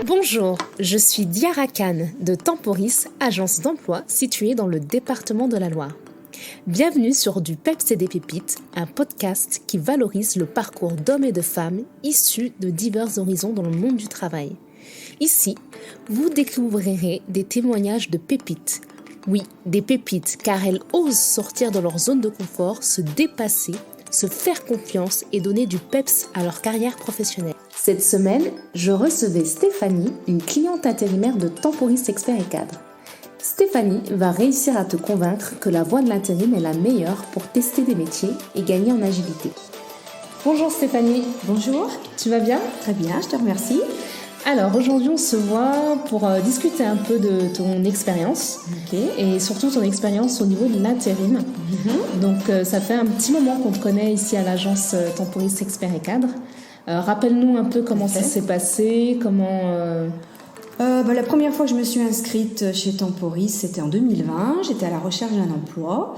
Bonjour, je suis Diara Khan de Temporis, agence d'emploi située dans le département de la Loire. Bienvenue sur Du Peps et des Pépites, un podcast qui valorise le parcours d'hommes et de femmes issus de divers horizons dans le monde du travail. Ici, vous découvrirez des témoignages de pépites. Oui, des pépites, car elles osent sortir de leur zone de confort, se dépasser, se faire confiance et donner du peps à leur carrière professionnelle. Cette semaine, je recevais Stéphanie, une cliente intérimaire de Temporis Expert et Cadre. Stéphanie va réussir à te convaincre que la voie de l'intérim est la meilleure pour tester des métiers et gagner en agilité. Bonjour Stéphanie. Bonjour. Tu vas bien ? Très bien, je te remercie. Alors aujourd'hui on se voit pour discuter un peu de ton expérience et surtout ton expérience au niveau de l'intérim. Donc ça fait un petit moment qu'on te connaît ici à l'agence Temporis Expert et Cadre. Rappelle-nous un peu comment ça s'est passé, La première fois que je me suis inscrite chez Temporis, c'était en 2020. J'étais à la recherche d'un emploi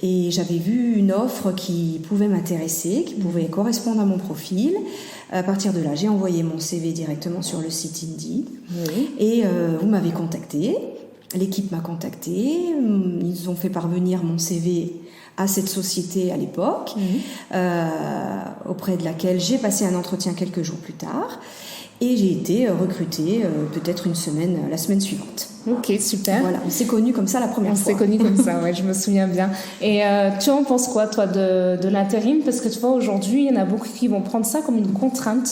et j'avais vu une offre qui pouvait m'intéresser, qui pouvait correspondre à mon profil. À partir de là, j'ai envoyé mon CV directement sur le site Indeed. Et vous m'avez contacté. L'équipe m'a contacté. Ils ont fait parvenir mon CV à cette société à l'époque, auprès de laquelle j'ai passé un entretien quelques jours plus tard. Et j'ai été recrutée peut-être la semaine suivante. Ok, super. Voilà, on s'est connus comme ça la première fois. On s'est connus comme ça, ouais, je me souviens bien. Et tu en penses quoi, toi, de l'intérim ? Parce que tu vois, aujourd'hui, il y en a beaucoup qui vont prendre ça comme une contrainte.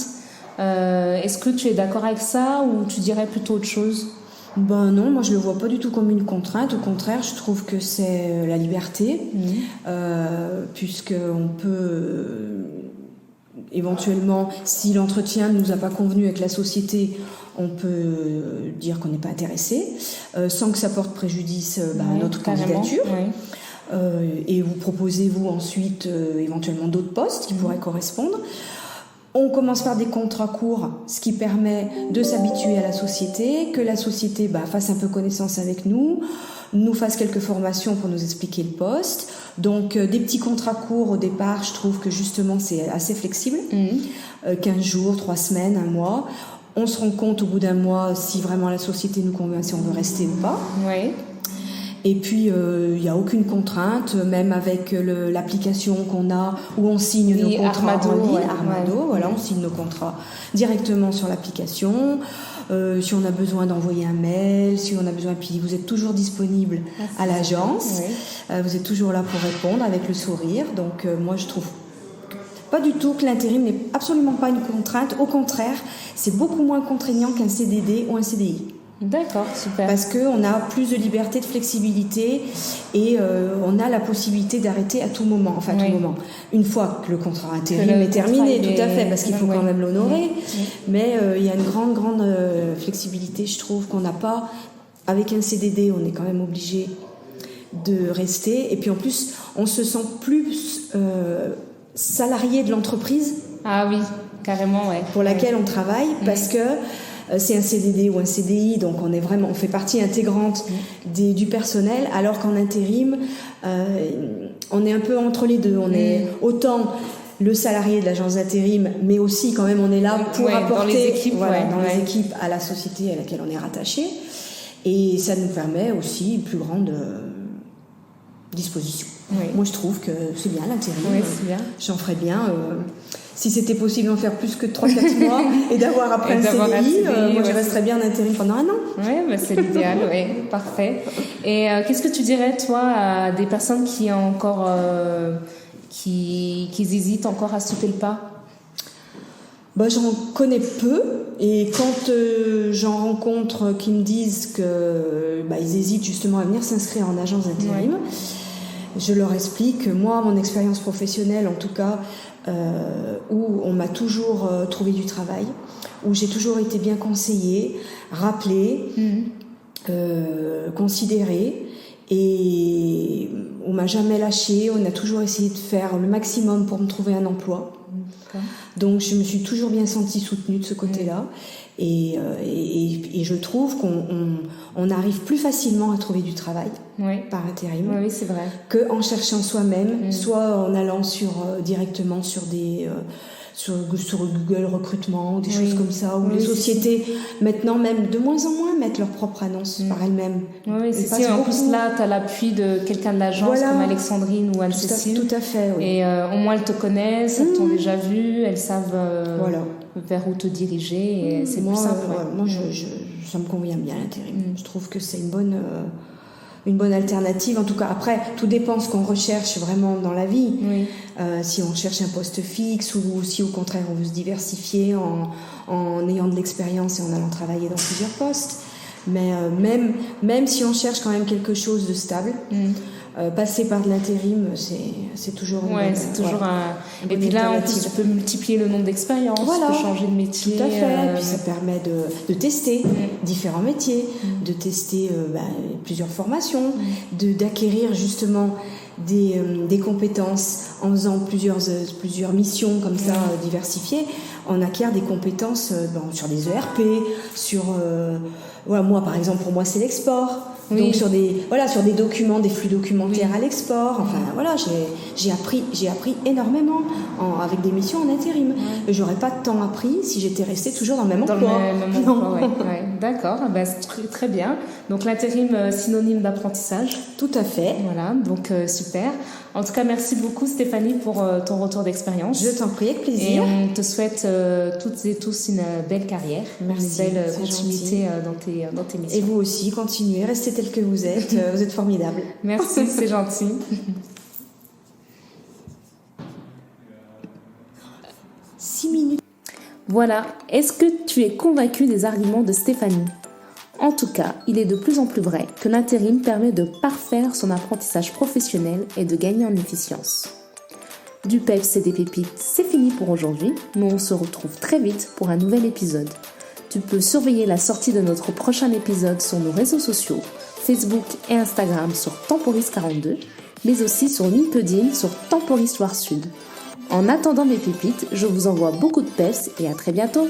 Est-ce que tu es d'accord avec ça ou tu dirais plutôt autre chose ? Non, moi je le vois pas du tout comme une contrainte. Au contraire, je trouve que c'est la liberté, puisqu'on peut éventuellement, si l'entretien ne nous a pas convenu avec la société, on peut dire qu'on n'est pas intéressé, sans que ça porte préjudice à notre candidature. Et vous proposez vous ensuite éventuellement d'autres postes qui pourraient correspondre. On commence par des contrats courts, ce qui permet de s'habituer à la société, que la société fasse un peu connaissance avec nous fasse quelques formations pour nous expliquer le poste. Donc des petits contrats courts au départ, je trouve que justement c'est assez flexible. 15 jours, 3 semaines, 1 mois. On se rend compte au bout d'1 mois si vraiment la société nous convient, si on veut rester ou pas. Oui. Et puis, il n'y a aucune contrainte, même avec l'application qu'on a, où on signe nos contrats en ligne. Armado, voilà, on signe nos contrats directement sur l'application. Si on a besoin d'envoyer un mail, si on a besoin, puis vous êtes toujours disponible à l'agence. Vous êtes toujours là pour répondre avec le sourire. Donc, moi, je trouve pas du tout que l'intérim n'est absolument pas une contrainte. Au contraire, c'est beaucoup moins contraignant qu'un CDD ou un CDI. D'accord, super. Parce qu'on a plus de liberté, de flexibilité et on a la possibilité d'arrêter à tout moment. Enfin, à tout moment. Une fois que le contrat intérim est terminé, tout à fait, parce qu'il faut quand même l'honorer. Mais il y a une grande flexibilité, je trouve, qu'on n'a pas. Avec un CDD, on est quand même obligé de rester. Et puis en plus, on se sent plus salarié de l'entreprise. Ah oui, carrément, ouais. Pour laquelle on travaille, parce que c'est un CDD ou un CDI, donc on fait partie intégrante du personnel, alors qu'en intérim, on est un peu entre les deux. On est autant le salarié de l'agence d'intérim, mais aussi quand même on est là pour apporter dans les équipes, les équipes à la société à laquelle on est rattaché. Et ça nous permet aussi une plus grande disposition. Moi je trouve que c'est bien l'intérim. C'est bien. J'en ferais bien... si c'était possible d'en faire plus que 3-4 mois et d'avoir après un CDI, moi je resterais bien en intérim pendant 1 an. Oui, c'est l'idéal, parfait. Et qu'est-ce que tu dirais, toi, à des personnes qui ont encore, qui hésitent encore à sauter le pas ? J'en connais peu, et quand j'en rencontre qui me disent que ils hésitent justement à venir s'inscrire en agence d'intérim, je leur explique que moi, mon expérience professionnelle, en tout cas, où on m'a toujours trouvé du travail, où j'ai toujours été bien conseillée, rappelée, considérée, et on m'a jamais lâchée, on a toujours essayé de faire le maximum pour me trouver un emploi. Donc je me suis toujours bien sentie soutenue de ce côté-là. Et je trouve qu'on arrive plus facilement à trouver du travail par intérim c'est vrai. qu'en cherchant soi-même, soit en allant directement sur sur Google recrutement ou des choses comme ça, où les sociétés maintenant même de moins en moins mettent leurs propres annonces par elles-mêmes. Oui, c'est ça. En plus là, tu as l'appui de quelqu'un de l'agence comme Alexandrine ou Anne-Cécile. Tout à fait, oui. Et au moins elles te connaissent, elles t'ont déjà vu, elles savent vers où te diriger et c'est plus simple. Moi, ça me convient bien l'intérim. Je trouve que c'est une bonne alternative. En tout cas, après, tout dépend de ce qu'on recherche vraiment dans la vie. Oui. Si on cherche un poste fixe ou si au contraire on veut se diversifier en ayant de l'expérience et en allant travailler dans plusieurs postes. Mais même si on cherche quand même quelque chose de stable, passer par de l'intérim, c'est toujours c'est toujours un... Et puis là, en plus, tu peux multiplier le nombre d'expériences, tu peux changer de métier. Tout à fait. Et puis ça permet de tester différents métiers, de tester plusieurs formations, d'acquérir justement des compétences en faisant plusieurs missions comme ça diversifiées. On acquiert des compétences sur des ERP, sur moi par exemple, pour moi c'est l'export. Donc sur des documents, des flux documentaires à l'export. Enfin voilà, j'ai appris énormément avec des missions en intérim. J'aurais pas tant appris si j'étais restée toujours dans le même emploi. D'accord, c'est très, très bien. Donc l'intérim synonyme d'apprentissage. Tout à fait. Voilà, donc super. En tout cas, merci beaucoup Stéphanie pour ton retour d'expérience. Je t'en prie, avec plaisir. Et on te souhaite toutes et tous une belle carrière, merci, une belle continuité dans tes missions. Et vous aussi, continuez, restez tel que vous êtes. Vous êtes formidable. Merci, c'est gentil. 6 minutes. Voilà, est-ce que tu es convaincu des arguments de Stéphanie ? En tout cas, il est de plus en plus vrai que l'intérim permet de parfaire son apprentissage professionnel et de gagner en efficience. Du PEPS et des pépites, c'est fini pour aujourd'hui, mais on se retrouve très vite pour un nouvel épisode. Tu peux surveiller la sortie de notre prochain épisode sur nos réseaux sociaux, Facebook et Instagram sur Temporis42, mais aussi sur LinkedIn sur Temporis Loire Sud. En attendant mes pépites, je vous envoie beaucoup de PEPS et à très bientôt.